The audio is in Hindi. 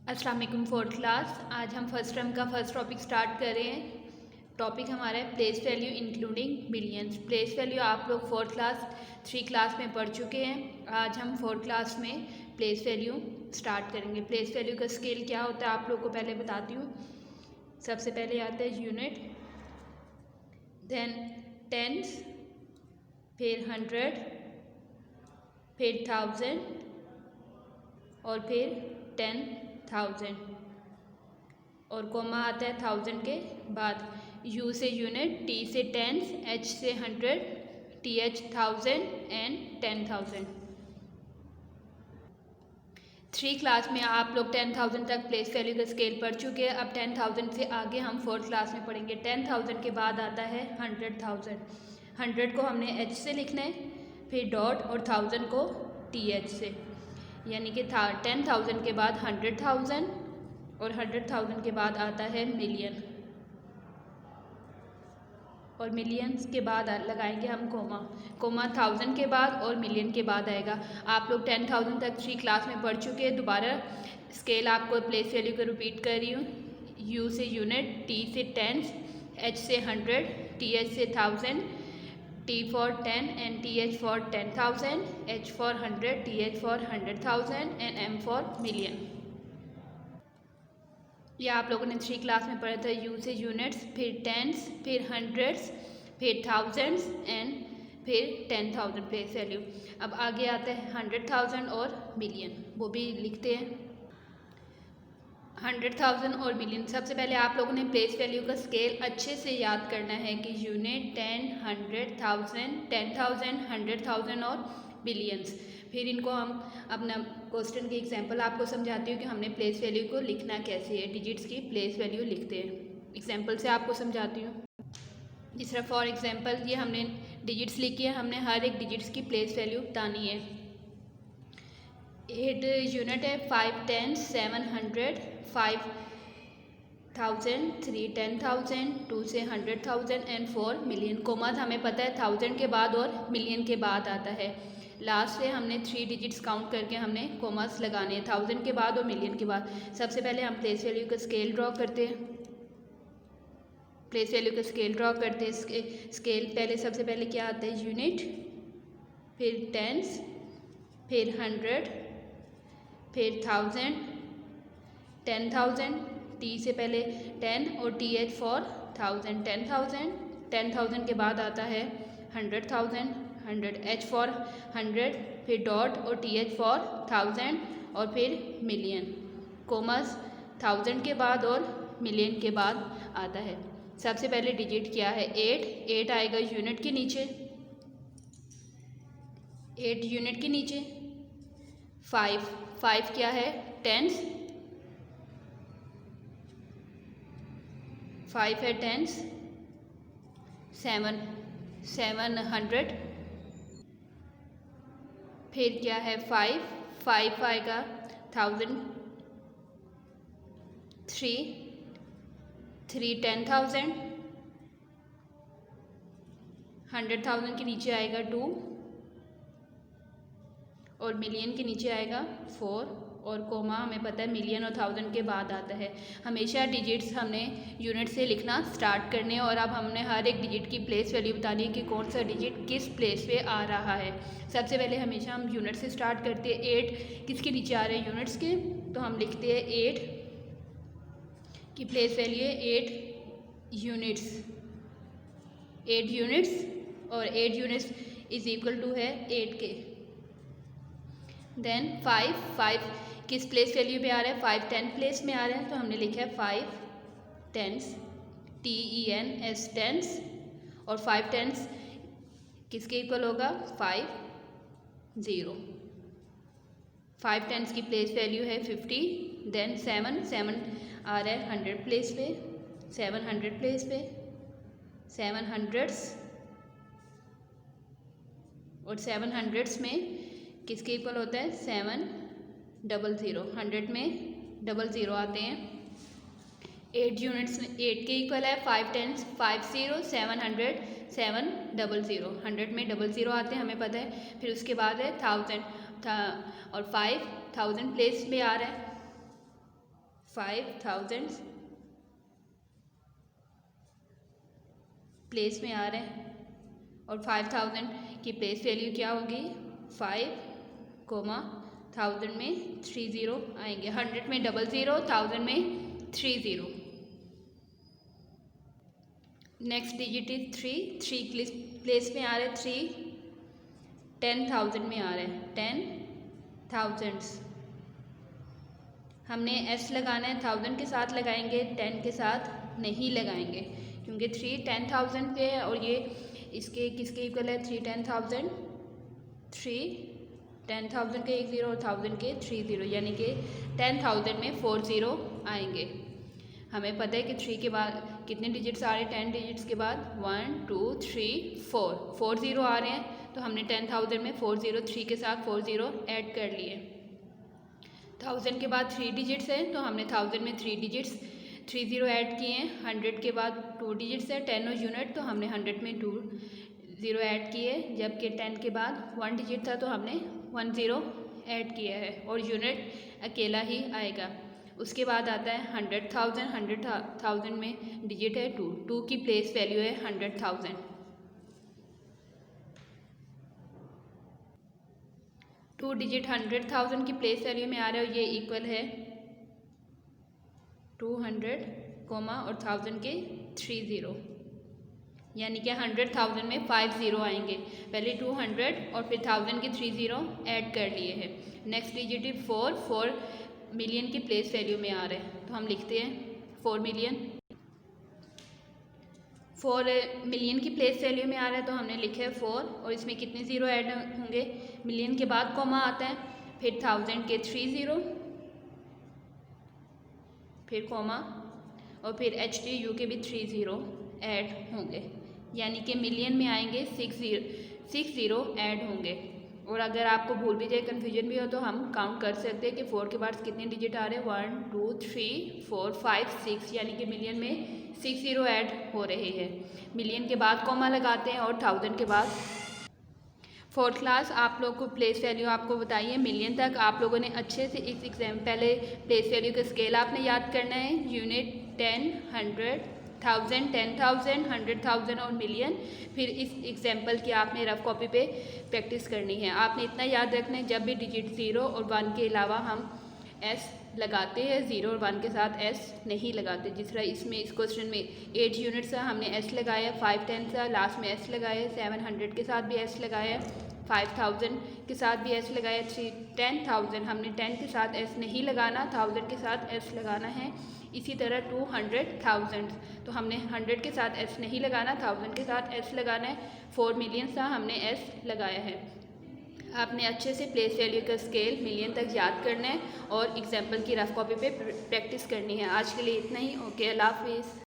अस्सलाम वालेकुम फोर्थ क्लास। आज हम फर्स्ट टर्म का फर्स्ट टॉपिक स्टार्ट कर रहे हैं। टॉपिक हमारा है place value including billions. Place value आप लोग फोर्थ क्लास 3 क्लास में पढ़ चुके हैं। आज हम फोर्थ क्लास में प्लेस वैल्यू स्टार्ट करेंगे। प्लेस वैल्यू का स्केल क्या होता है आप लोग को पहले बताती हूँ। सबसे पहले आता है यूनिट, देन टेंस, फिर 100, फिर 1000 और फिर 10,000 और कोमा आता है 1000 के बाद। यू से यूनिट, टी से टेंस, एच से 100, टी एच 1000 एंड 10,000। 3 क्लास में आप लोग 10,000 तक प्लेस वैल्यू का स्केल पढ़ चुके हैं। अब 10,000 से आगे हम फोर्थ क्लास में पढ़ेंगे। 10,000 के बाद आता है 100,000। 100 को हमने एच से लिखना है, फिर डॉट और 1000 को टी एच से, यानी कि 10,000 के बाद 100,000 और 100,000 के बाद आता है मिलियन, और मिलियंस के बाद लगाएंगे हम कोमा। 1000 के बाद और मिलियन के बाद आएगा। आप लोग 10,000 तक 3 क्लास में पढ़ चुके हैं। दोबारा स्केल आपको प्लेस वैल्यू को रिपीट कर रही हूँ। यू से यूनिट, टी से टेंस, एच से 100, टी एच से 1000, T for 10 and TH for 10,000, H for 100, TH for 100,000 and M for million। ये आप लोगों ने 3 क्लास में पढ़ा था। यू से यूनिट्स, फिर टेंस, फिर हंड्रेड्स, फिर थाउजेंड्स एंड फिर 10,000 प्लेस वैल्यू। अब आगे आता है 100,000 और मिलियन, वो भी लिखते हैं। 100,000 और मिलियन। सबसे पहले आप लोगों ने प्लेस वैल्यू का स्केल अच्छे से याद करना है कि यूनिट, 10, 100,000, 10,000, 100,000 और बिलियंस। फिर इनको हम अपना क्वेश्चन की एग्जांपल आपको समझाती हूँ कि हमने प्लेस वैल्यू को लिखना कैसे है। डिजिट्स की प्लेस वैल्यू लिखते हैं। एग्जांपल से आपको समझाती हूँ। जिस तरह फॉर एग्जांपल ये हमने डिजिट्स लिखी है, हमने हर एक डिजिट्स की प्लेस वैल्यू बतानी है। 8 यूनिट है, 5 10, 700, 5,000, 3 10,000, 2 से 100,000 एंड 4 मिलियन। कोमा हमें पता है 1000 के बाद और मिलियन के बाद आता है। लास्ट से हमने 3 डिजिट्स काउंट करके हमने कोमास लगाने हैं 1000 के बाद और मिलियन के बाद। सबसे पहले हम प्लेस वैल्यू का स्केल ड्रॉ करते हैं। प्लेस वैल्यू का स्केल ड्रॉ करते हैं। स्केल पहले सबसे पहले क्या आता है, यूनिट, फिर टेंस, फिर 100, फिर 1000, 10,000, टी से पहले 10 और टी एच फॉर 1000, 10,000, 10,000 के बाद आता है 100,000, 100 एच फॉर 100, फिर डॉट और टी एच फॉर 1000 और फिर मिलियन। कोमस 1000 के बाद और मिलियन के बाद आता है। सबसे पहले डिजिट क्या है, 8 आएगा यूनिट के नीचे, 8 यूनिट के नीचे। 5 क्या है, टेंस, 5 है टेंस। 700, फिर क्या है 5 आएगा 1000, 3 10,000, 100,000 के नीचे आएगा 2 और मिलियन के नीचे आएगा 4 और कोमा हमें पता है मिलियन और 1000 के बाद आता है। हमेशा डिजिट्स हमने यूनिट से लिखना स्टार्ट करने हैं और अब हमने हर एक डिजिट की प्लेस वैल्यू बतानी है कि कौन सा डिजिट किस प्लेस पे आ रहा है। सबसे पहले हमेशा हम यूनिट से स्टार्ट करते हैं। 8 किसके नीचे आ रहे हैं, यूनिट्स के, तो हम लिखते हैं 8 की प्लेस वैल्यू है 8 यूनिट्स, 8 यूनिट्स और 8 यूनिट्स इज इक्वल टू है 8 के। देन 5 किस प्लेस वैल्यू पे आ रहा है, 5 10 प्लेस में आ रहा है, तो हमने लिखा है 5 टेंस, TENS टेंस, और 5 टेंस किसके इक्वल होगा, 5 5 टेंस की प्लेस वैल्यू है 50। देन 7 आ रहा है 100 प्लेस पे, 700 प्लेस पे, 700s और 700s में किसके इक्वल होता है, 700, 100 में 00 आते हैं। 8 यूनिट्स में 8 के इक्वल है 5 10, 50, 700, 700, 100 में 00 आते हैं हमें पता है। फिर उसके बाद है 1000 और 5000 प्लेस में आ रहा है, 5000 प्लेस में आ रहे हैं और 5000 की प्लेस वैल्यू क्या होगी 5,1000 में 30 आएंगे। 100 में 00, 1000 में 30। नेक्स्ट डिजिट इज 3 प्लेस में आ रहे हैं 3, 10,000 में आ रहे हैं 10,000। हमने s लगाना है, 1000 के साथ लगाएंगे, 10 के साथ नहीं लगाएंगे क्योंकि 3 10,000 पे है और ये इसके किसके इक्वल है 3 10,000, 3 10,000 के 1 0 और 1000 के 3 0, यानी कि 10,000 में 4 0 आएंगे। हमें पता है कि 3 के बाद कितने डिजिट्स आ रहे हैं 10 डिजिट्स के बाद 1 2 3 4 0 आ रहे हैं, तो हमने 10,000 में 4 0 3 के साथ 4 0 ऐड कर लिए। 1000 के बाद 3 डिजिट्स हैं तो हमने 1000 में 3 डिजिट्स 3 0 ऐड किए हैं। 100 के बाद 2 डिजिट्स है 10 और यूनिट, तो हमने 100 में 2 0 ऐड किए, जबकि 10 के बाद 1 डिजिट था तो हमने 1 0 ऐड किया है और यूनिट अकेला ही आएगा। उसके बाद आता है 100,000। 100,000 में डिजिट है 2 की प्लेस वैल्यू है 100,000। 2 डिजिट 100,000 की प्लेस वैल्यू में आ रहा है और ये इक्वल है 200 और 1000 के 3 0, यानी कि 100,000 में 5 0 आएंगे। पहले 200 और फिर 1000 के 3 0 ऐड कर लिए हैं। नेक्स्ट डिजिट 4 मिलियन की प्लेस वैल्यू में आ रहे हैं, तो हम लिखते हैं 4 मिलियन। 4 मिलियन की प्लेस वैल्यू में आ रहा है तो हमने लिखा है 4 और इसमें कितने ज़ीरो ऐड होंगे, मिलियन के बाद कॉमा आता है, फिर 1000 के 3 0, फिर कॉमा और फिर HTU के भी 3 0 ऐड होंगे, यानी कि मिलियन में आएंगे 6 0 ऐड होंगे। और अगर आपको भूल भी जाए कन्फ्यूजन भी हो तो हम काउंट कर सकते हैं कि 4 के बाद कितने डिजिट आ रहे हैं 1 2 3 4 5 6, यानी कि मिलियन में 6 0 ऐड हो रहे हैं। मिलियन के बाद कॉमा लगाते हैं और 1000 के बाद। फोर्थ क्लास आप लोग को प्लेस वैल्यू आपको बताइए मिलियन तक आप लोगों ने अच्छे से इस एग्जाम पहले प्लेस वैल्यू का स्केल आपने याद करना है, यूनिट 10 100 1000 10,000 100,000 और मिलियन। फिर इस एग्जाम्पल की आपने रफ कॉपी पे प्रैक्टिस करनी है। आपने इतना याद रखना है जब भी डिजिट 0 और 1 के अलावा हम s लगाते हैं, 0 और 1 के साथ s नहीं लगाते। जिस तरह इसमें इस क्वेश्चन में 8 यूनिट्स है, हमने s लगाया, 5 10 है, लास्ट में s लगाया, 700 के साथ भी s लगाया, 5000 के साथ भी s लगाया, 10,000 हमने 10 के साथ s नहीं लगाना, 1000 के साथ s लगाना है। इसी तरह 200,000 तो हमने 100 के साथ s नहीं लगाना, 1000 के साथ s लगाना है। 4 मिलियन था हमने s लगाया है। आपने अच्छे से प्लेस वैल्यू का स्केल मिलियन तक याद करना है और एग्जाम्पल की रफ कॉपी पे प्रैक्टिस करनी है। आज के लिए इतना ही। ओके, अल्लाह हाफिज़।